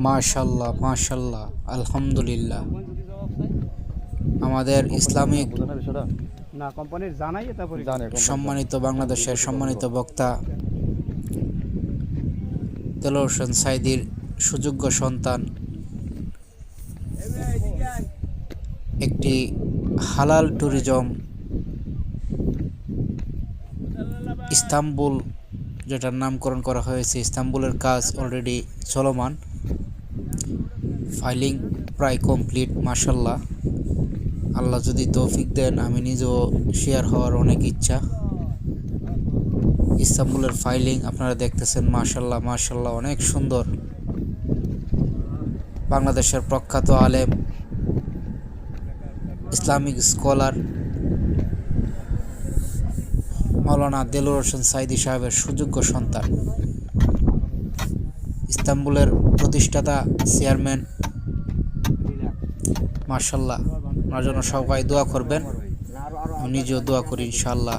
মাশাল্লাহ মাশাল্লাহ, আলহামদুলিল্লাহ। আমাদের ইসলামিক না কোম্পানির জানাই তারপরে সম্মানিত বাংলাদেশের সম্মানিত বক্তা দেলোয়ার হোসেন সাঈদীর সুযোগ্য সন্তান একটি হালাল ট্যুরিজম ইস্তাম্বুল, যেটার নামকরণ করা হয়েছে, ইস্তাম্বুলের কাজ অলরেডি চলমান, ফাইলিং প্রায় কমপ্লিট। মাশাল্লাহ, আল্লাহ যদি তৌফিক দেন, আমি নিজেও শেয়ার হওয়ার অনেক ইচ্ছা। ইস্তাম্বুলের ফাইলিং আপনারা দেখতেছেন, মাশাল্লাহ মাশাল্লাহ, অনেক সুন্দর। বাংলাদেশের প্রখ্যাত আলেম, ইসলামিক স্কলার মাওলানা দেলোয়ার হোসেন সাঈদী সাহেবের সুযোগ্য সন্তান, ইস্তাম্বুলের প্রতিষ্ঠাতা চেয়ারম্যান। মাশাল্লাহ, ওনার জন্য সবাই দোয়া করবেন, আমি নিজেও দোয়া করি ইনশাআল্লাহ।